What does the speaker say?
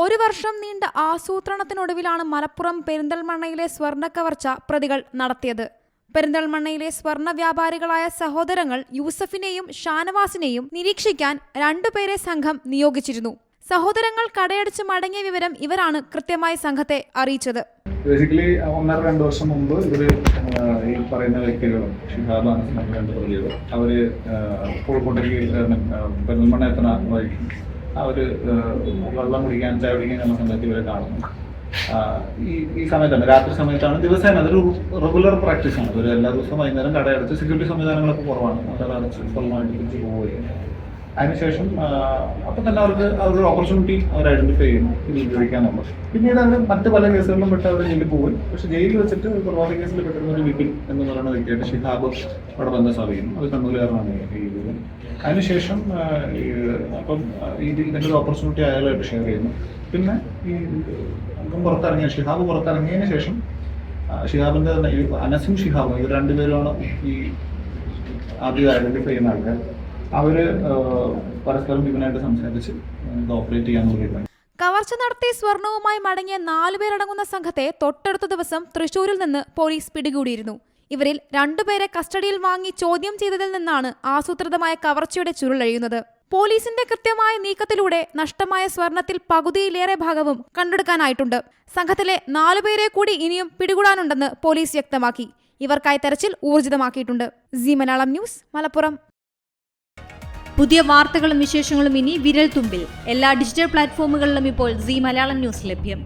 ഒരു വർഷം നീണ്ട ആസൂത്രണത്തിനൊടുവിലാണ് മലപ്പുറം പെരിന്തൽമണ്ണയിലെ സ്വർണ്ണ കവർച്ച പ്രതികൾ നടത്തിയത്. പെരിന്തൽമണ്ണയിലെ സ്വർണ്ണ വ്യാപാരികളായ സഹോദരങ്ങൾ യൂസഫിനെയും ഷാനവാസിനെയും നിരീക്ഷിക്കാൻ രണ്ടുപേരെ സംഘം നിയോഗിച്ചിരുന്നു. സഹോദരങ്ങൾ കടയടിച്ച് മടങ്ങിയ വിവരം ഇവരാണ് കൃത്യമായി സംഘത്തെ അറിയിച്ചത്. ബേസിക്കലി 1.5-2 വർഷം മുമ്പ് ഇവര് ഈ പറയുന്ന വ്യക്തികളും അവര് കോഴിക്കോട്ടേക്ക് പെരിന്തൽമണ്ണ എത്തുന്ന വഴി അവര് വെള്ളം കുടിക്കാൻ ചായ കുടിക്കാൻ എന്ന സമയത്ത് ഇവരെ കാണുന്നു. ഈ സമയത്താണ്, രാത്രി സമയത്താണ്, ദിവസേന അതൊരു റെഗുലർ പ്രാക്ടീസാണ്. ഇവർ എല്ലാ ദിവസവും വൈകുന്നേരം കടയടച്ച് സെക്യൂരിറ്റി സംവിധാനങ്ങളൊക്കെ കുറവാണ്, കടയടച്ച് വെള്ളമായിട്ട് തിരിച്ച് പോവുകയാണ്. അതിനുശേഷം അപ്പം തന്നെ അവരുടെ ഓപ്പർച്യൂണിറ്റി അവർ ഐഡന്റിഫൈ ചെയ്യുന്നു ഇത് ഉപയോഗിക്കാനുള്ളത്. പിന്നീട് അവർ മറ്റ് പല കേസുകളിലും പെട്ട് അവർ ജയിലിൽ പോയി. പക്ഷേ ജയിലിൽ വെച്ചിട്ട് കൊലപാതക കേസിൽ പെട്ടിരുന്ന ഒരു വിപിൻ എന്ന് പറയുന്ന വ്യക്തിയായിട്ട് ഷിഹാബ് അവിടെ ബന്ധം സ്ഥാപിക്കുന്നു. അത് കണ്ണൂരുകാരനാണ് ഈ വിപിൻ. അതിനുശേഷം അപ്പം ഇതിൻ്റെ ഒരു ഓപ്പർച്യൂണിറ്റി അയാളായിട്ട് ഷെയർ ചെയ്യുന്നു. പിന്നെ ഈ പുറത്തിറങ്ങിയ ഷിഹാബ് പുറത്തിറങ്ങിയതിന് ശേഷം ഷിഹാബിൻ്റെ തന്നെ അനസും ഷിഹാബും ഇവർ രണ്ടുപേരുമാണ് ഈ ആദ്യം ഐഡന്റിഫൈ ചെയ്യുന്ന ആൾക്കാർ. അവര് പരസ്പരം ഇവനായിട്ട് സംസാരിച്ച് ഓപ്പറേറ്റ് ചെയ്യാനുള്ള തീരുമാനം. കവർച്ച നടത്തി സ്വർണവുമായി മടങ്ങിയ 4 പേരടങ്ങുന്ന സംഘത്തെ തൊട്ടടുത്ത ദിവസം തൃശൂരിൽ നിന്ന് പോലീസ് പിടികൂടിയിരുന്നു. ഇവരിൽ 2 പേരെ കസ്റ്റഡിയിൽ വാങ്ങി ചോദ്യം ചെയ്തതിൽ നിന്നാണ് ആസൂത്രിതമായ കവർച്ചയുടെ ചുരുളഴിയുന്നത്. പോലീസിന്റെ കൃത്യമായ നീക്കത്തിലൂടെ നഷ്ടമായ സ്വർണത്തിൽ പകുതിയിലേറെ ഭാഗവും കണ്ടെടുക്കാനായിട്ടുണ്ട്. സംഘത്തിലെ 4 പേരെ കൂടി ഇനിയും പിടികൂടാനുണ്ടെന്ന് പോലീസ് വ്യക്തമാക്കി. ഇവർക്കായി തെരച്ചിൽ ഊർജിതമാക്കിയിട്ടുണ്ട്. C Malayalam news, Malappuram. പുതിയ വാർത്തകളും വിശേഷങ്ങളും ഇനി വിരൽ തുമ്പിൽ. എല്ലാ ഡിജിറ്റൽ പ്ലാറ്റ്ഫോമുകളിലും ഇപ്പോൾ സി മലയാളം ന്യൂസ് ലഭ്യം.